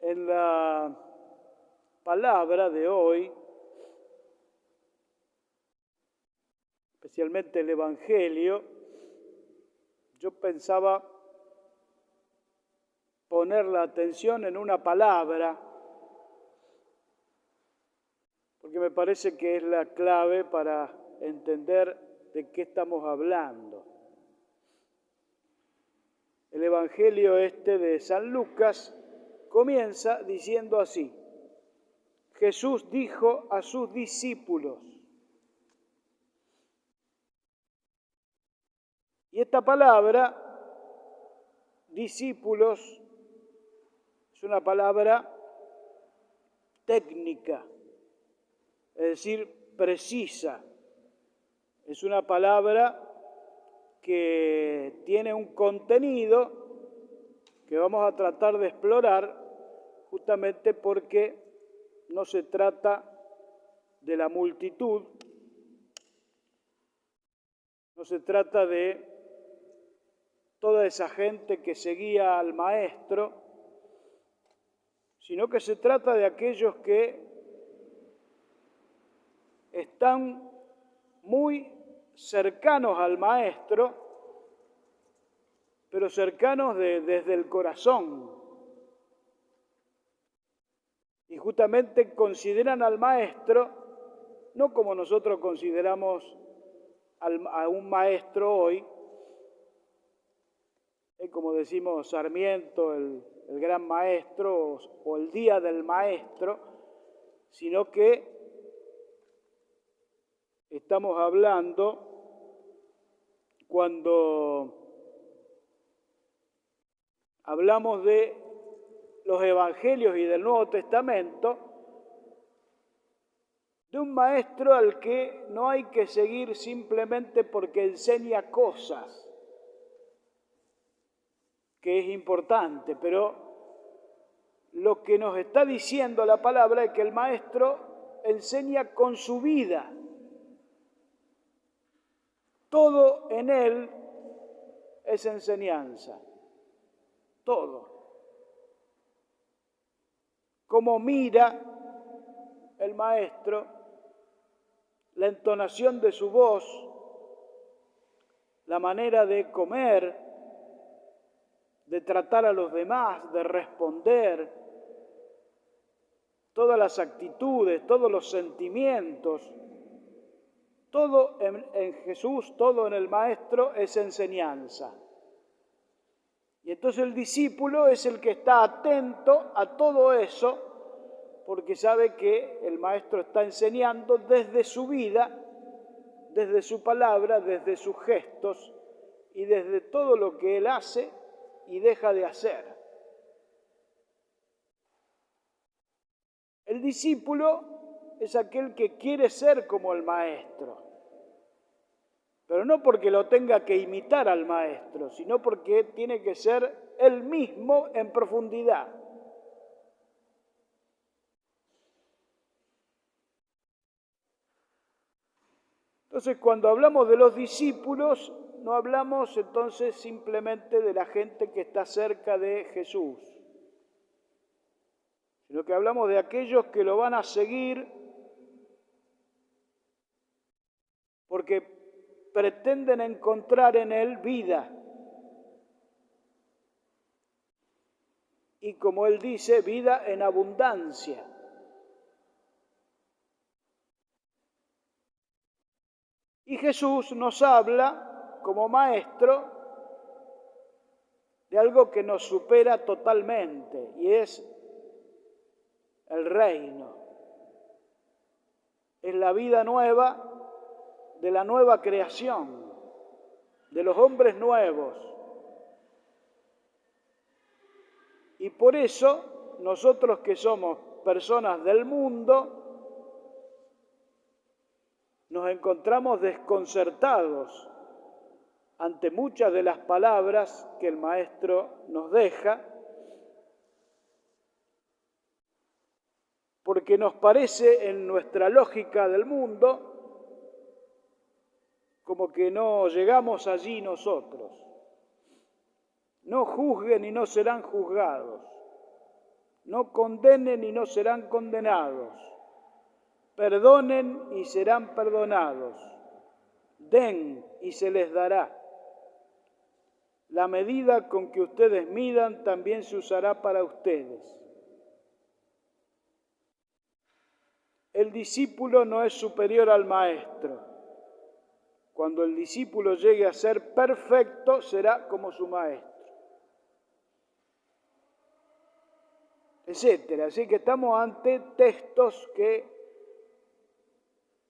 En la palabra de hoy, especialmente el Evangelio, yo pensaba poner la atención en una palabra, porque me parece que es la clave para entender de qué estamos hablando. El Evangelio de San Lucas comienza diciendo así: Jesús dijo a sus discípulos. Y esta palabra, discípulos, es una palabra técnica, es decir, precisa. Es una palabra que tiene un contenido que vamos a tratar de explorar, justamente porque no se trata de la multitud, no se trata de toda esa gente que seguía al Maestro, sino que se trata de aquellos que están muy cercanos al Maestro, pero cercanos desde el corazón. Y justamente consideran al Maestro no como nosotros consideramos a un maestro hoy, como decimos Sarmiento, el gran maestro, o el día del maestro, sino que estamos hablando cuando hablamos de los evangelios y del Nuevo Testamento, de un maestro al que no hay que seguir simplemente porque enseña cosas, que es importante, pero lo que nos está diciendo la palabra es que el maestro enseña con su vida. Todo en él es enseñanza, todo. Cómo mira el maestro, la entonación de su voz, la manera de comer, de tratar a los demás, de responder, todas las actitudes, todos los sentimientos, todo en Jesús, todo en el Maestro es enseñanza. Y entonces el discípulo es el que está atento a todo eso, porque sabe que el Maestro está enseñando desde su vida, desde su palabra, desde sus gestos y desde todo lo que él hace y deja de hacer. El discípulo es aquel que quiere ser como el maestro, pero no porque lo tenga que imitar al maestro, sino porque tiene que ser él mismo en profundidad. Entonces, cuando hablamos de los discípulos, no hablamos entonces simplemente de la gente que está cerca de Jesús, sino que hablamos de aquellos que lo van a seguir porque pretenden encontrar en él vida. Y como él dice, vida en abundancia. Y Jesús nos habla como maestro de algo que nos supera totalmente, y es el reino. Es la vida nueva de la nueva creación, de los hombres nuevos. Y por eso nosotros que somos personas del mundo, nos encontramos desconcertados ante muchas de las palabras que el Maestro nos deja, porque nos parece en nuestra lógica del mundo como que no llegamos allí nosotros. No juzguen y no serán juzgados. No condenen y no serán condenados. Perdonen y serán perdonados. Den y se les dará. La medida con que ustedes midan también se usará para ustedes. El discípulo no es superior al maestro. Cuando el discípulo llegue a ser perfecto, será como su maestro. Etcétera. Así que estamos ante textos que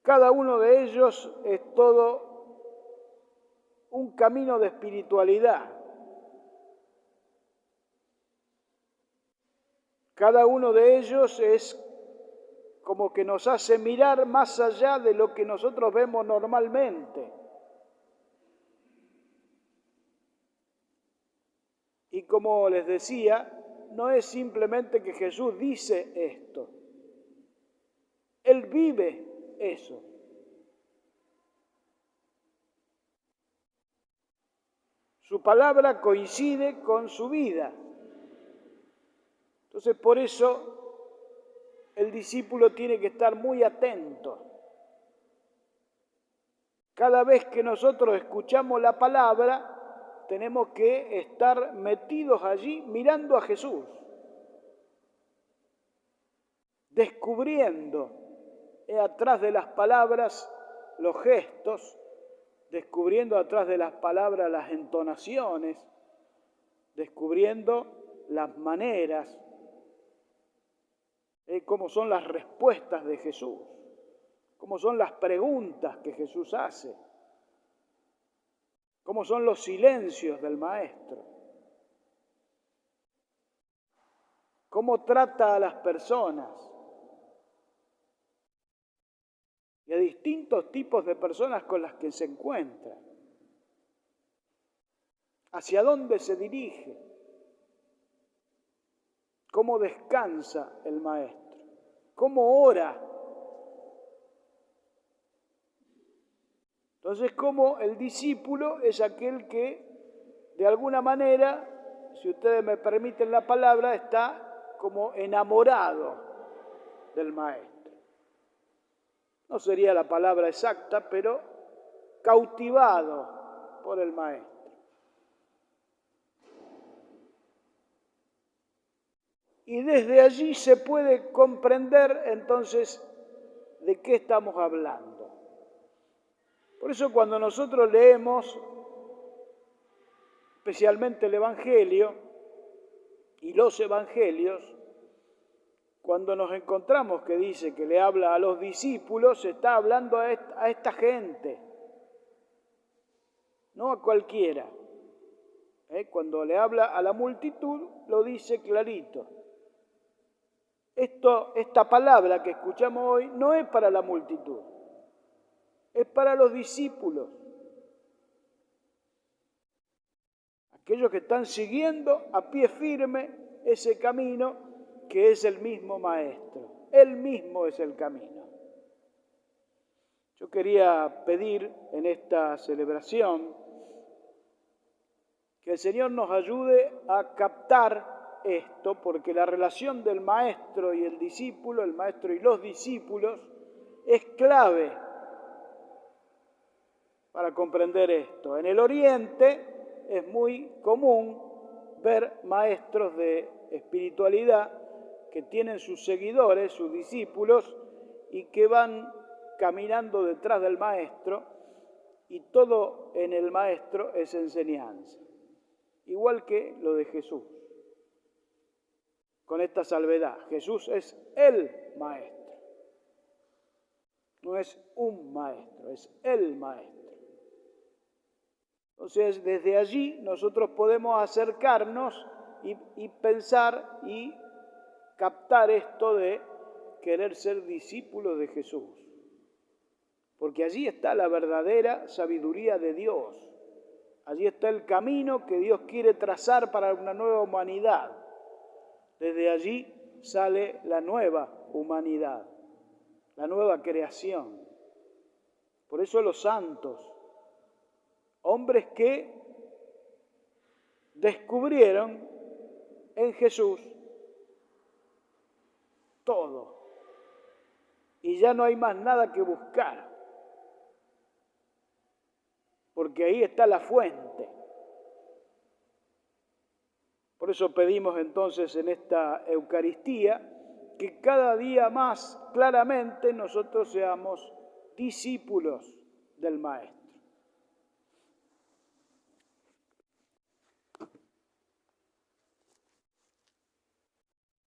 cada uno de ellos es todo un camino de espiritualidad. Cada uno de ellos es como que nos hace mirar más allá de lo que nosotros vemos normalmente. Y como les decía, no es simplemente que Jesús dice esto. Él vive eso. Su palabra coincide con su vida. Entonces, por eso el discípulo tiene que estar muy atento. Cada vez que nosotros escuchamos la palabra, tenemos que estar metidos allí mirando a Jesús, descubriendo atrás de las palabras los gestos, descubriendo atrás de las palabras las entonaciones, descubriendo las maneras, cómo son las respuestas de Jesús, cómo son las preguntas que Jesús hace, cómo son los silencios del Maestro, cómo trata a las personas y a distintos tipos de personas con las que se encuentra, hacia dónde se dirige, cómo descansa el Maestro, cómo ora. Entonces, como el discípulo es aquel que, de alguna manera, si ustedes me permiten la palabra, está como enamorado del Maestro. No sería la palabra exacta, pero cautivado por el Maestro. Y desde allí se puede comprender entonces de qué estamos hablando. Por eso cuando nosotros leemos especialmente el Evangelio y los Evangelios, cuando nos encontramos que dice que le habla a los discípulos, se está hablando a esta gente, no a cualquiera. Cuando le habla a la multitud, lo dice clarito. Esta palabra que escuchamos hoy no es para la multitud, es para los discípulos. Aquellos que están siguiendo a pie firme ese camino que es el mismo Maestro. Él mismo es el camino. Yo quería pedir en esta celebración que el Señor nos ayude a captar esto, porque la relación del Maestro y el discípulo, el Maestro y los discípulos, es clave para comprender esto. En el Oriente es muy común ver maestros de espiritualidad que tienen sus seguidores, sus discípulos, y que van caminando detrás del Maestro, y todo en el Maestro es enseñanza, igual que lo de Jesús. Con esta salvedad, Jesús es el Maestro, no es un maestro, es el Maestro. Entonces, desde allí nosotros podemos acercarnos y pensar y captar esto de querer ser discípulos de Jesús. Porque allí está la verdadera sabiduría de Dios. Allí está el camino que Dios quiere trazar para una nueva humanidad. Desde allí sale la nueva humanidad, la nueva creación. Por eso los santos, hombres que descubrieron en Jesús todo. Y ya no hay más nada que buscar, porque ahí está la fuente. Por eso pedimos entonces en esta Eucaristía que cada día más claramente nosotros seamos discípulos del Maestro.